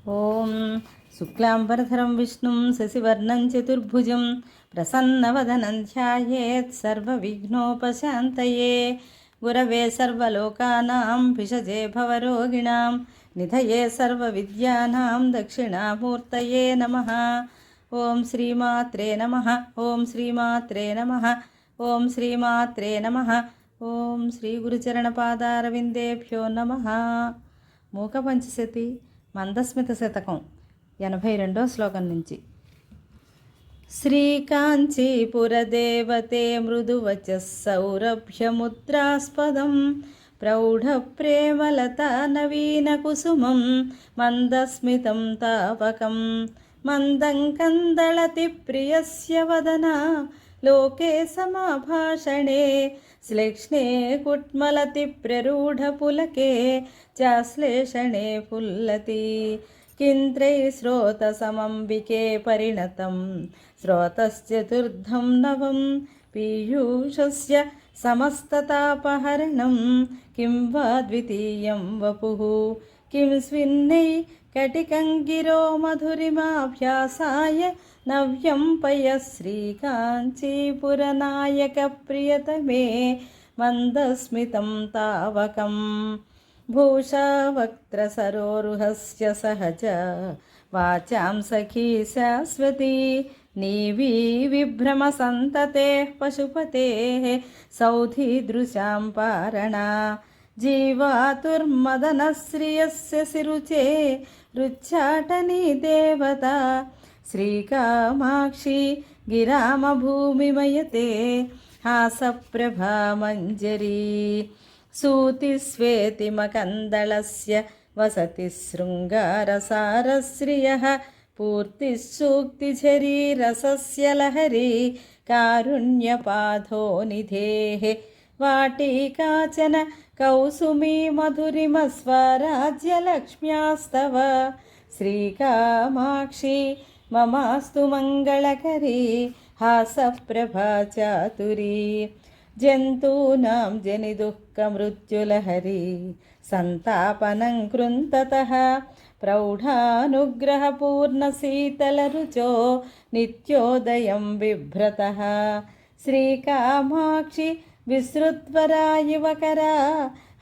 ఓం శుక్లాంబరధరం విష్ణుం శశివర్ణం చతుర్భుజం ప్రసన్నవదనం ధ్యాయేత్ సర్వవిఘ్నోపశాంతయే గురవే సర్వలోకానాం భిషజే భవరోగిణాం నిధయే సర్వవిద్యానాం దక్షిణామూర్తయే నమః. ఓం శ్రీమాత్రే నమః. ఓం శ్రీమాత్రే నమః. ఓం శ్రీమాత్రే నమః. ఓం శ్రీ గురుచరణపాదారవిందేభ్యో నమః. మూకపంచశతి మందస్మిత శతకం 82వ శ్లోకం నుంచి. శ్రీకాంచీపురదేవతే మృదువచ సౌరభ్యముద్రాస్పదం ప్రౌఢప్రేమలతా నవీనకుసుమం మందస్మితం తావకం మందం కందళతి ప్రియస్య వదనా లోకే సమాభాషణే శ్లేక్ష్ణే కుట్మలతి ప్రరూఢపులకే చాశ్లేషణే ఫుల్లతి కింత్రైశ్రోతసమంబికే పరిణతం శ్రోతశ్చతుర్థం నవం పీయూషస్య సమస్తతాపహరణం కిం వా ద్వితీయం వపుః కిం స్విన్నై కటికంగిరో మధురిమాభ్యాసాయ నవ్యం పయ శ్రీకాంచీపురనాయక ప్రియతమే మందస్మితం తావకం భూషావక్త్రసరోరుహస్య సహజ వాచాం సఖీ శాశ్వతీ నీవీ విభ్రమసంతతే పశుపతే సౌధీదృశాం పారణా జీవాతుర్మదనశ్రియస్య సిరుచే రుచ్చాటనీ దేవతా శ్రీకామాక్షి గిరామభూమిమయతే హాసప్రభా మంజరీ సూతిస్వేతిమకందళస్య వసతి శృంగారసారశ్రియః పూర్తిసూక్తిఝరీ రసస్య లహరీ కారుణ్యపాధో నిధేః వాటీకాచన కౌసుమీ మధురిమస్వరాజ్యలక్ష్మ్యాస్తవ శ్రీకామాక్షి మమాస్తు మంగళకరీ హాసప్రభా చాతురీ జంతూనాం జనిదుఃఖమృత్యులహరీ సంతాపనం కృంతతః ప్రౌఢానుగ్రహపూర్ణశీతలరుచో నిత్యోదయం బిభ్రతః శ్రీకామాక్షి విసృత్వరాయువకరా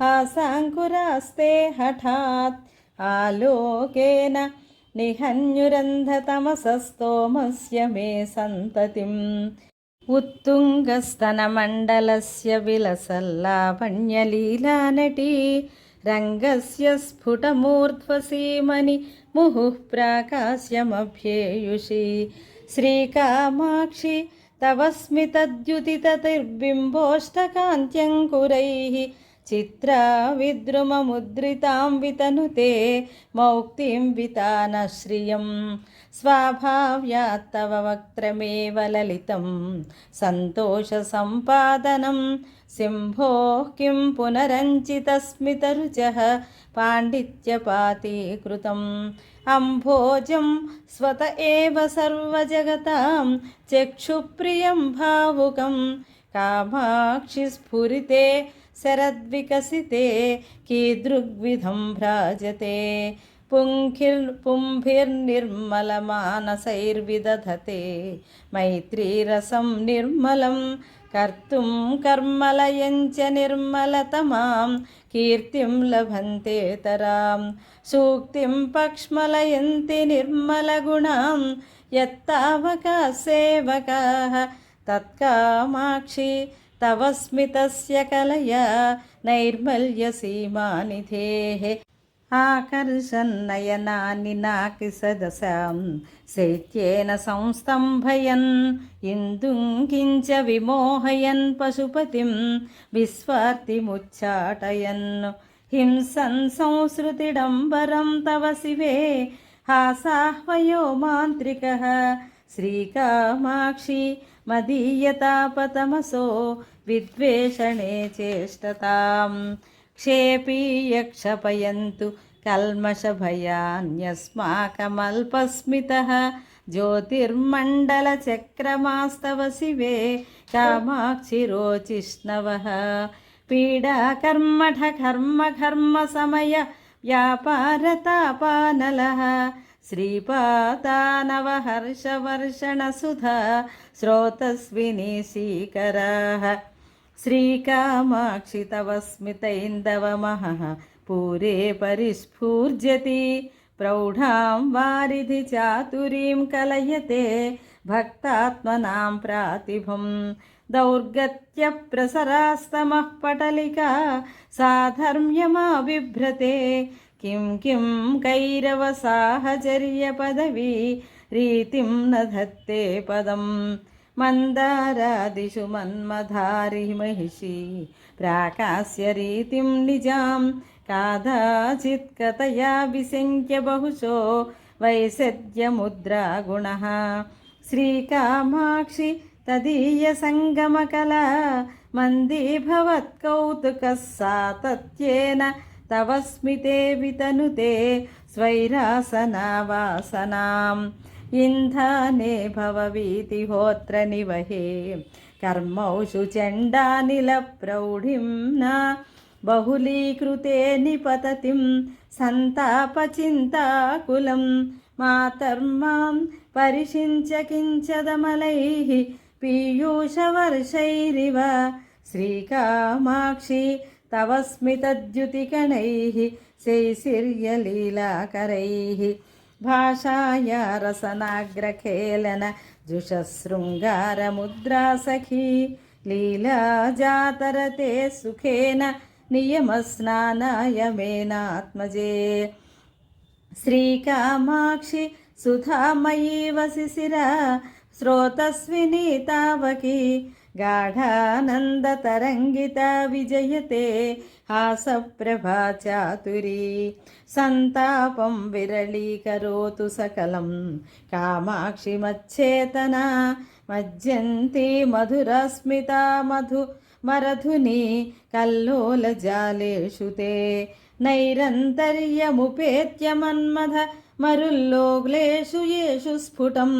హాసాంకురాస్తే హఠాత్ ఆలోకేన నిహన్యురంధతమసస్తోమస్య మే సంతతిం ఉత్తుంగస్తనమండలస్య విలసల్లావణ్యలీలానటీ రంగస్య స్ఫుటమూర్ధ్వసీమని ముహుః ప్రాకాశ్యమభ్యేయుషి శ్రీకామాక్షి తవ స్మితద్యుతితతిర్బింబోష్టకాంత్యంకురైః చిత్రా విద్రుమముద్రితాం వితనుతే మౌక్తిం వితానశ్రియం స్వాభావ్యాత్తవ వక్త్రమేవ లలితం సంతోషసంపాదనం సింభోః కిం పునరంచితస్మితరుచః పాండిత్యపాతీకృతం అంభోజం స్వత ఏవ సర్వజగతాం చక్షుప్రియం భావుకం కామాక్షి స్ఫురితే శరద్వికసితే కీదృగ్విధం భ్రాజతే పుంభిర్నిర్మలమానసైర్విదధతే మైత్రీరసం నిర్మలం కర్తుం కర్మలయంచ నిర్మలతమాం కీర్తిం లభంతేతరాం సూక్తిం పక్ష్మలయంతి నిర్మలగుణాం యత్తావకా సేవకాః తత్కామాక్షి తవ స్మితస్య కలయా నైర్మల్యసీమానిధేః ఆకర్షన్నయనాని నాకిసదశాం శైత్యేన సంస్తంభయన్ ఇందుం కించ విమోహయన్ పశుపతిం విస్వార్తిముచ్చాటయన్ హింసన్ సంసృతిడంబరం తవ శివే హాసాహ్వయో మాంత్రికః శ్రీకామాక్షి మదీయతాపతమసో విద్వేషణే చేష్టతాం క్షేపీయ క్షపయంతు కల్మషభయాన్యస్మాకమల్పస్మితః జ్యోతిర్మండలచక్రమాస్తవ శివే కామాక్షి రోచిష్ణవః పీడాకర్మఠ కర్మ సమయ व्यापारतापानलः श्रीपातानवहर्षवर्षणसुधा स्रोतस्विनी श्रीकराः श्रीकामाक्षि तव स्मितैन्दवमहः पूरे परिस्फूर्जति प्रौढां वारिधि चातुरीं कलयते भक्तात्मनां प्रातिभं दौर्गत्यप्रसरास्तमः पटलिका साधर्म्यमाबिभ्रते किं किं कैरवसाहचर्यपदवी रीतिं न धत्ते पदम् मन्दारादिषु मन्मधारि महिषी प्राकास्य रीतिं निजां कादाचित् कथया विसङ्ख्य बहुशो वैसद्यमुद्रा गुणः श्रीकामाक्षि तदीयसङ्गमकला मन्दीभवत्कौतुकः सातत्येन तव स्मिते वितनुते स्वैरासनावासनाम् इन्धाने भववीतिहोत्र निवहे कर्मौषु चण्डानिलप्रौढिं न बहुलीकृते निपततिं सन्तापचिन्ताकुलं मातर्मां परिषिञ्च किञ्चदमलैः पीयूषवर्षैरिव श्रीकामाक्षि तव स्मितद्युतिकणैः शैशिर्यलीलाकरैः भाषाया रसनाग्रखेलन जुषशृङ्गारमुद्रा सखी लीला जातरते सुखेन नियमस्नानाय मेनात्मजे श्रीकामाक्षि सुधामयी वसिशिरा स्रोतस्विनी तावकी गाढानन्दतरङ्गिता विजयते हासप्रभा चातुरी सन्तापं विरलीकरोतु सकलं कामाक्षि मच्चेतना मज्जन्ती मधुरस्मिता मरधुनी कल्लोलजालेषु ते नैरन्तर्यमुपेत्य मन्मथ मरुल्लोग्लेषु येषु स्फुटं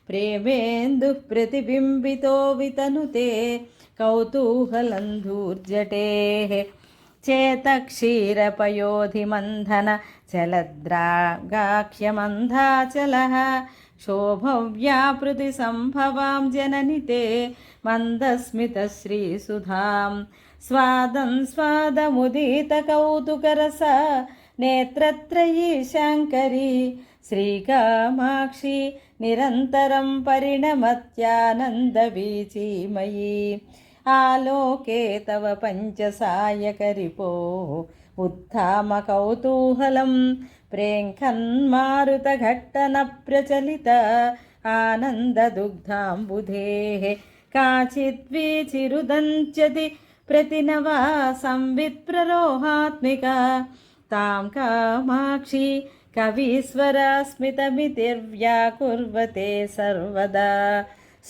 प्रेमेन्दुः प्रतिबिम्बितो वितनुते कौतूहलन्धूर्जटेः चेतक्षीरपयोधिमन्थन चलद्रागाख्यमन्धाचलः शोभव्यापृतिसम्भवां जननि ते मन्दस्मितश्रीसुधां स्वादं स्वादमुदितकौतुकरस नेत्रत्रयी शाङ्करी श्रीकामाक्षि निरन्तरं परिणमत्यानन्दवीचीमयी आलोके तव पञ्चसायकरिपो उत्थामकौतूहलं प्रेङ्खन्मारुतघट्टनप्रचलित आनन्ददुग्धाम्बुधेः काचिद्वीचिरुदञ्चति प्रतिनवा संवित्प्ररोहात्मिका तां कामाक्षि कवीश्वरस्मितमितिर्व्याकुर्वते सर्वदा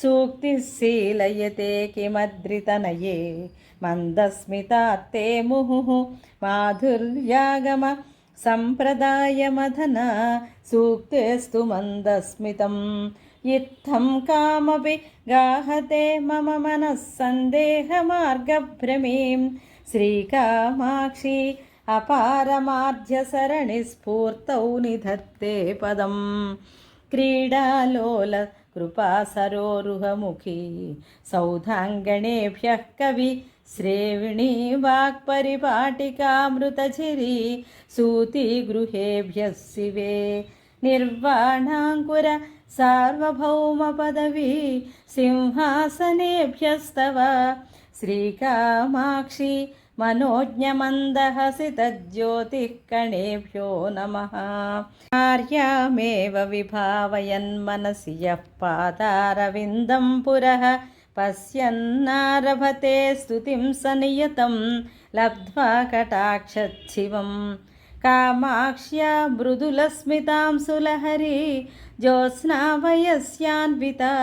सूक्तिः शीलयते किमद्रितनये मन्दस्मितात्ते मुहुः माधुर्यागम सम्प्रदायमधना सूक्तेस्तु मन्दस्मितम् इत्थं कामपि गाहते मम मनः सन्देहमार्गभ्रमीं श्रीकामाक्षि अपारमार्ध्यसरणिस्फूर्तौ निधत्ते पदं क्रीडालोल कृपासरोरुहमुखी सौधाङ्गणेभ्यः कवि श्रेविणी वाक्परिपाटिकामृतझिरी सूतिगृहेभ्यः शिवे निर्वाणाङ्कुर सार्वभौमपदवी सिंहासनेभ्यस्तव श्रीकामाक्षि मनोज्ञमन्दहसितज्योतिः कणेभ्यो नमः आर्यामेव विभावयन् मनसि यः पादारविन्दं पुरः पश्यन्नारभते स्तुतिं सनियतं लब्ध्वा कटाक्षच्छिवम् कामाक्ष्या मृदुलस्मितां सुलहरी ज्योत्स्नाभयस्यान्विता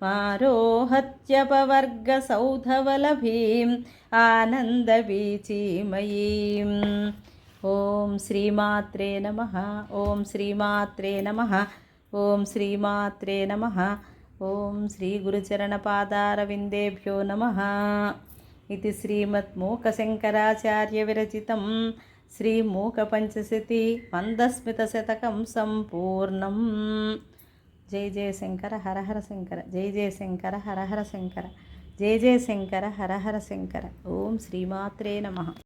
मारोहत्यपवर्गसौधवलभीम् आनन्दवीचीमयीम् ॐ श्रीमात्रे नमः ॐ श्रीमात्रे नमः ॐ श्रीमात्रे नमः ॐ श्रीगुरुचरणपादारविन्देभ्यो नमः इति श्रीमद्मूकशङ्कराचार्यविरचितं శ్రీమూకపంచశతి మందస్మితశతకం సంపూర్ణం. జై జయ శంకర హర హర శంకర, జై జయ శంకర హర హర శంకర, జై జయ శంకర హర హర శంకర. ఓం శ్రీమాత్రే నమః.